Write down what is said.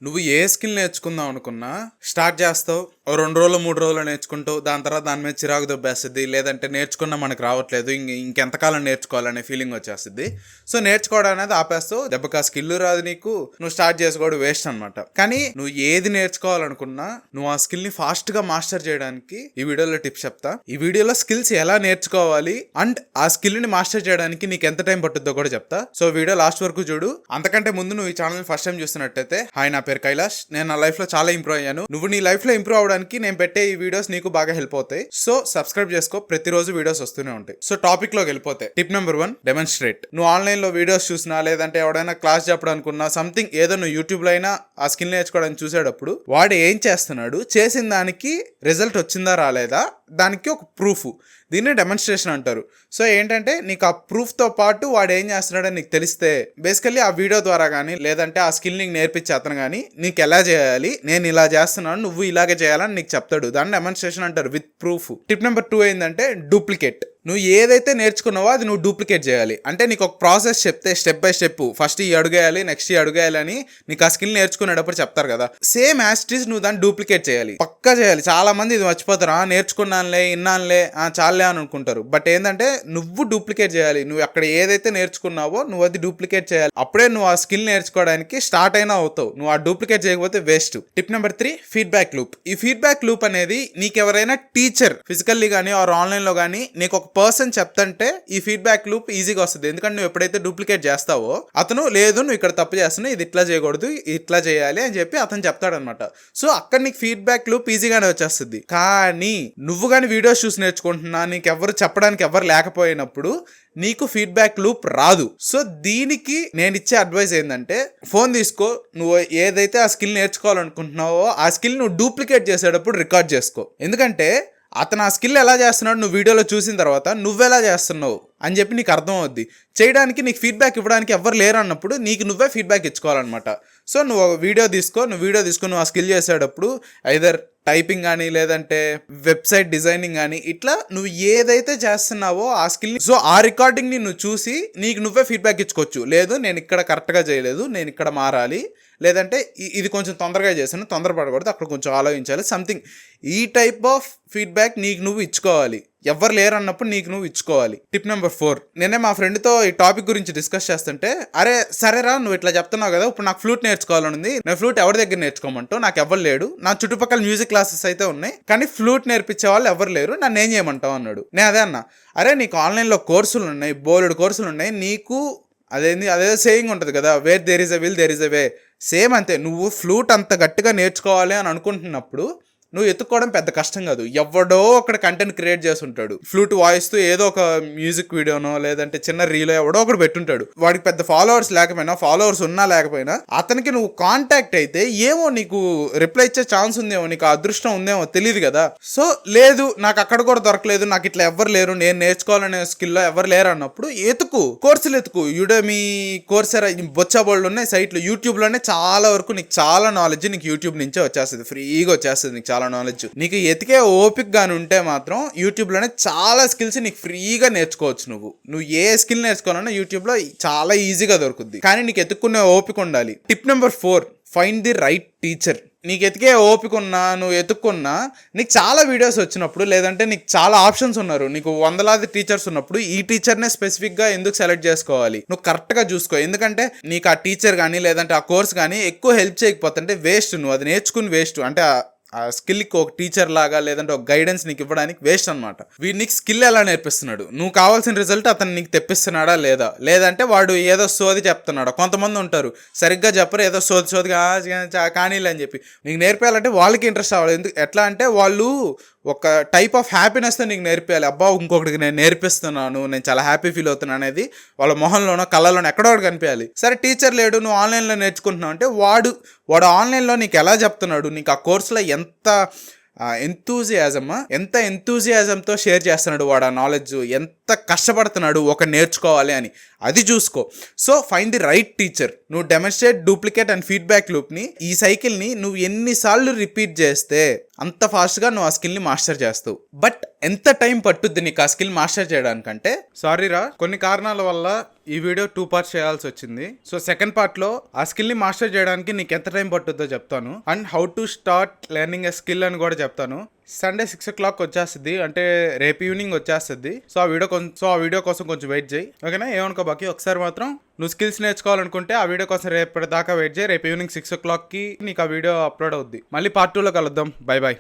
నువ్వు ఏ స్కిల్ నేర్చుకుందాం అనుకున్నా స్టార్ట్ చేస్తావు, ఓ 2 రోజులు 3 రోజులు నేర్చుకుంటావు. దాని తర్వాత దాని మీద చిరాకు దొబ్బేస్తుంది, లేదంటే నేర్చుకున్నా మనకు రావట్లేదు, ఇంకెంతకాలం నేర్చుకోవాలనే ఫీలింగ్ వచ్చేస్తుంది. సో నేర్చుకోవడం అనేది ఆపేస్తావు. దెబ్బకి ఆ స్కిల్ రాదు నీకు, నువ్వు స్టార్ట్ చేసుకోవడం వేస్ట్ అనమాట. కానీ నువ్వు ఏది నేర్చుకోవాలనుకున్నా నువ్వు ఆ స్కిల్ ని ఫాస్ట్ గా మాస్టర్ చేయడానికి ఈ వీడియోలో టిప్స్ చెప్తా. ఈ వీడియోలో స్కిల్స్ ఎలా నేర్చుకోవాలి అండ్ ఆ స్కిల్ ని మాస్టర్ చేయడానికి నీకు ఎంత టైం పట్టుద్దో కూడా చెప్తా. సో వీడియో లాస్ట్ వరకు చూడు. అంతకంటే ముందు నువ్వు ఈ ఛానల్ ఫస్ట్ టైం చూస్తున్నట్టయితే, హాయ్, నా పేరు కైలాష్. నేను నా లైఫ్ లో చాలా ఇంప్రూవ్ అయ్యాను. నువ్వు నీ లైఫ్ లో ఇంప్రూవ్ అవడానికి నేను పెట్టే ఈ వీడియోస్ నీకు బాగా హెల్ప్ అవుతాయి. సో సబ్స్క్రైబ్ చేసుకో, ప్రతిరోజు వీడియోస్ వస్తూనే ఉంటాయి. సో టాపిక్ లోకి వెళ్ళిపోతే, టిప్ నెంబర్ 1, డెమాన్స్ట్రేట్. నువ్వు ఆన్లైన్ లో వీడియోస్ చూసినా, లేదంటే ఎవడైనా క్లాస్ చెప్పడం అనుకున్నా, సంథింగ్ ఏదో నువ్వు యూట్యూబ్ లో అయినా ఆ స్కిల్ నేర్చుకోవడానికి చూసేటప్పుడు వాడు ఏం చేస్తున్నాడు, చేసిన దానికి రిజల్ట్ వచ్చిందా రాలేదా, దానికి ఒక ప్రూఫ్. దీన్ని డెమాన్స్ట్రేషన్ అంటారు. సో ఏంటంటే నీకు ఆ ప్రూఫ్తో పాటు వాడు ఏం చేస్తున్నాడని నీకు తెలిస్తే, బేసికల్లీ ఆ వీడియో ద్వారా కానీ, లేదంటే ఆ స్కిల్ నీకు నేర్పించే అతను కానీ నీకు ఎలా చేయాలి, నేను ఇలా చేస్తున్నాను, నువ్వు ఇలాగే చేయాలని నీకు చెప్తాడు. దాన్ని డెమాన్స్ట్రేషన్ అంటారు విత్ ప్రూఫ్. టిప్ నెంబర్ 2 ఏంటంటే డూప్లికేట్. నువ్వు ఏదైతే నేర్చుకున్నావో అది నువ్వు డూప్లికేట్ చేయాలి. అంటే నీకు ఒక ప్రాసెస్ చెప్తే స్టెప్ బై స్టెప్, ఫస్ట్ ఈ అడుగేయాలి, నెక్స్ట్ ఈ అడుగేయాలి అని నీకు ఆ స్కిల్ నేర్చుకునేటప్పుడు చెప్తారు కదా, సేమ్ యాస్టీస్ నువ్వు దాన్ని డూప్లికేట్ చేయాలి, పక్కా చేయాలి. చాలా మంది ఇది మర్చిపోతారు, నేర్చుకున్నానులే, ఇన్నానులే, చాలే అని అనుకుంటారు. బట్ ఏంటంటే నువ్వు డూప్లికేట్ చేయాలి. నువ్వు అక్కడ ఏదైతే నేర్చుకున్నావో నువ్వు అది డూప్లికేట్ చేయాలి. అప్పుడే నువ్వు ఆ స్కిల్ నేర్చుకోవడానికి స్టార్ట్ అయినా అవుతావు. నువ్వు ఆ డూప్లికేట్ చేయకపోతే waste. Tip number 3, feedback loop. ఈ ఫీడ్బ్యాక్ లూప్ అనేది నీకు ఎవరైనా టీచర్ ఫిజికల్లీ కానీ ఆర్ ఆన్లైన్లో కానీ నీకు ఒక పర్సన్ చెప్తుంటే ఈ ఫీడ్బ్యాక్ లూప్ ఈజీగా వస్తుంది. ఎందుకంటే నువ్వు ఎప్పుడైతే డూప్లికేట్ చేస్తావో అతను, లేదు నువ్వు ఇక్కడ తప్పు చేస్తున్నావు, ఇది ఇట్లా చేయకూడదు, ఇట్లా చేయాలి అని చెప్పి అతను చెప్తాడనమాట. సో అక్కడ నీకు ఫీడ్బ్యాక్ లూప్ ఈజీగానే వచ్చేస్తుంది. కానీ నువ్వు కానీ వీడియోస్ చూసి నేర్చుకుంటున్నా, నీకు ఎవరు చెప్పడానికి ఎవరు లేకపోయినప్పుడు నీకు ఫీడ్బ్యాక్ లూప్ రాదు. సో దీనికి నేను ఇచ్చే అడ్వైస్ ఏంటంటే, ఫోన్ తీసుకో, నువ్వు ఏదైతే ఆ స్కిల్ నేర్చుకోవాలనుకుంటున్నావో ఆ స్కిల్ నువ్వు డూప్లికేట్ చేసేటప్పుడు రికార్డ్ చేసుకో. ఎందుకంటే అతను ఆ స్కిల్ ఎలా చేస్తున్నాడు నువ్వు వీడియోలో చూసిన తర్వాత నువ్వెలా చేస్తున్నావు అని చెప్పి నీకు అర్థం అవుద్ది. చేయడానికి నీకు ఫీడ్బ్యాక్ ఇవ్వడానికి ఎవరు లేరు అన్నప్పుడు నీకు నువ్వే ఫీడ్బ్యాక్ ఇచ్చుకోవాలన్నమాట. సో నువ్వు వీడియో తీసుకొని నువ్వు ఆ స్కిల్ చేసేటప్పుడు ఐదర్ టైపింగ్ కానీ, లేదంటే వెబ్సైట్ డిజైనింగ్ కానీ, ఇట్లా నువ్వు ఏదైతే చేస్తున్నావో ఆ స్కిల్, సో ఆ రికార్డింగ్ని నువ్వు చూసి నీకు నువ్వే ఫీడ్బ్యాక్ ఇచ్చుకోవచ్చు. లేదు నేను ఇక్కడ కరెక్ట్గా చేయలేదు, నేను ఇక్కడ మారాలి, లేదంటే ఇది కొంచెం తొందరగా చేశాను, తొందరపడకూడదు, అక్కడ కొంచెం ఆలోచించాలి, సంథింగ్. ఈ టైప్ ఆఫ్ ఫీడ్బ్యాక్ నీకు నువ్వు ఇచ్చుకోవాలి. ఎవరు లేరు అన్నప్పుడు నీకు నువ్వు ఇచ్చుకోవాలి. టిప్ నెంబర్ 4, నేనే మా ఫ్రెండ్తో ఈ టాపిక్ గురించి డిస్కస్ చేస్తుంటే, అరే సరేరా నువ్వు ఇట్లా చెప్తున్నావు కదా, ఇప్పుడు నాకు ఫ్లూట్ నేర్చుకోవాలని ఉంది, నేను ఫ్లూట్ ఎవరి దగ్గర నేర్చుకోమంటావు, నాకు ఎవరు లేడు, నా చుట్టుపక్కల మ్యూజిక్ క్లాసెస్ అయితే ఉన్నాయి, కానీ ఫ్లూట్ నేర్పించే వాళ్ళు ఎవరు లేరు, నన్ను ఏం చేయమంటావు అన్నాడు. నేను అదే అన్నా, అరే నీకు ఆన్లైన్లో కోర్సులు ఉన్నాయి, బోలెడు కోర్సులు ఉన్నాయి, నీకు అదే సేయింగ్ ఉంటుంది కదా, where there is a will there is a way. Same అంతే, నువ్వు ఫ్లూట్ అంత గట్టిగా నేర్చుకోవాలి అని అనుకుంటున్నప్పుడు నువ్వు ఎత్తుక్కోవడం పెద్ద కష్టం కాదు. ఎవడో అక్కడ కంటెంట్ క్రియేట్ చేస్తుంటాడు, ఫ్లూట్ వాయిస్తూ ఏదో ఒక మ్యూజిక్ వీడియోనో లేదంటే చిన్న రీలో ఎవడో ఒకటి పెట్టుంటాడు. వాడికి పెద్ద ఫాలోవర్స్ లేకపోయినా, ఫాలోవర్స్ ఉన్నా లేకపోయినా, అతనికి నువ్వు కాంటాక్ట్ అయితే ఏమో నీకు రిప్లై ఇచ్చే ఛాన్స్ ఉందేమో, నీకు అదృష్టం ఉందేమో, తెలియదు కదా. సో లేదు నాకు అక్కడ కూడా దొరకలేదు, నాకు ఇట్లా ఎవరు లేరు, నేను నేర్చుకోవాలనే స్కిల్లో ఎవరు లేరు అన్నప్పుడు కోర్సులు ఎత్తుకు. యుడెమీ, కోర్సెరా, బొచ్చాబోళ్ళు ఉన్నాయి సైట్లు. యూట్యూబ్లోనే చాలా వరకు నీకు చాలా నాలెడ్జ్ నీకు యూట్యూబ్ నుంచే వచ్చేస్తుంది, ఫ్రీగా వచ్చేస్తుంది నీకు చాలా నాలెడ్జ్. నీకు ఎతికే ఓపిక గాని ఉంటే మాత్రం యూట్యూబ్ లోనే చాలా స్కిల్స్ నీకు ఫ్రీగా నేర్చుకోవచ్చు. నువ్వు ఏ స్కిల్ నేర్చుకోవాలన్నా యూట్యూబ్ లో చాలా ఈజీగా దొరుకుద్ది, కానీ నీకు ఎత్తుక్కునే ఓపిక ఉండాలి. Tip number 4, find the right teacher. నీకు ఎతికే ఓపిక ఉన్నా, నువ్వు ఎత్తుక్కున్నా, నీకు చాలా వీడియోస్ వచ్చినప్పుడు, లేదంటే నీకు చాలా ఆప్షన్స్ ఉన్నారు, నీకు వందలాది టీచర్స్ ఉన్నప్పుడు ఈ టీచర్నే స్పెసిఫిక్గా ఎందుకు సెలెక్ట్ చేసుకోవాలి, నువ్వు కరెక్ట్గా చూసుకో. ఎందుకంటే నీకు ఆ టీచర్ కానీ లేదంటే ఆ కోర్స్ కానీ ఎక్కువ హెల్ప్ చేయకపోతుంటే వేస్ట్, నువ్వు అది నేర్చుకుని వేస్ట్. అంటే ఆ స్కిల్కి ఒక టీచర్ లాగా లేదంటే ఒక గైడెన్స్ నీకు ఇవ్వడానికి వేస్ట్ అనమాట. వీడు నీకు స్కిల్ ఎలా నేర్పిస్తున్నాడు, నువ్వు కావాల్సిన రిజల్ట్ అతను నీకు తెప్పిస్తున్నాడా లేదా, లేదంటే వాడు ఏదో సోది చెప్తున్నాడా. కొంతమంది ఉంటారు సరిగ్గా చెప్పరు, ఏదో సోదిగా కానీలే అని చెప్పి. నీకు నేర్పేయాలంటే వాళ్ళకి ఇంట్రెస్ట్ అవ్వాలి. ఎట్లా అంటే వాళ్ళు ఒక టైప్ ఆఫ్ హ్యాపీనెస్తో నీకు నేర్పేయాలి. అబ్బా ఇంకొకటికి నేను నేర్పిస్తున్నాను, నేను చాలా హ్యాపీ ఫీల్ అవుతున్నాను అనేది వాళ్ళ మొహంలోనో కళ్ళలోనో ఎక్కడో ఒకటి కనిపించాలి. సరే టీచర్ లేడు, నువ్వు ఆన్లైన్లో నేర్చుకుంటున్నావు అంటే వాడు ఆన్లైన్లో నీకు ఎలా చెప్తున్నాడు, నీకు ఆ కోర్సులో ఎంత ఎంతూజియాజంతో షేర్ చేస్తున్నాడు వాడు ఆ నాలెడ్జ్, ఎంత కష్టపడుతున్నాడు ఒక నేర్చుకోవాలి అని, అది చూసుకో. So find the right teacher. నువ్వు డెమోన్స్ట్రేట్, డూప్లికేట్ అండ్ ఫీడ్బ్యాక్ లూప్ని, ఈ సైకిల్ని నువ్వు ఎన్నిసార్లు రిపీట్ చేస్తే అంత ఫాస్ట్గా నువ్వు ఆ స్కిల్ని మాస్టర్ చేస్తావు. బట్ ఎంత టైం పట్టుద్ది నీకు ఆ స్కిల్ మాస్టర్ చేయడానికంటే, సారీ రా, కొన్ని కారణాల వల్ల ఈ వీడియో 2 పార్ట్స్ చేయాల్సి వచ్చింది. సో సెకండ్ పార్ట్లో ఆ స్కిల్ని మాస్టర్ చేయడానికి నీకు ఎంత టైం పట్టుద్దో చెప్తాను, and how to start learning a skill అని కూడా చెప్తాను. సండే 6 o'clock వచ్చేస్తుంది, అంటే రేపు ఈవినింగ్ వచ్చేస్తుంది. సో ఆ వీడియో కోసం కొంచెం వెయిట్ చేయి, ఓకేనా? ఏమనుకో బాకి. ఒకసారి మాత్రం నువ్వు స్కిల్స్ నేర్చుకోవాలనుకుంటే ఆ వీడియో కోసం రేపటి దాకా వెయిట్ చేయి. రేపు ఈవినింగ్ 6 o'clockకి నీకు ఆ వీడియో అప్లోడ్ అవుద్ది. మళ్ళీ పార్ట్ 2లో కలుద్దాం. Bye bye.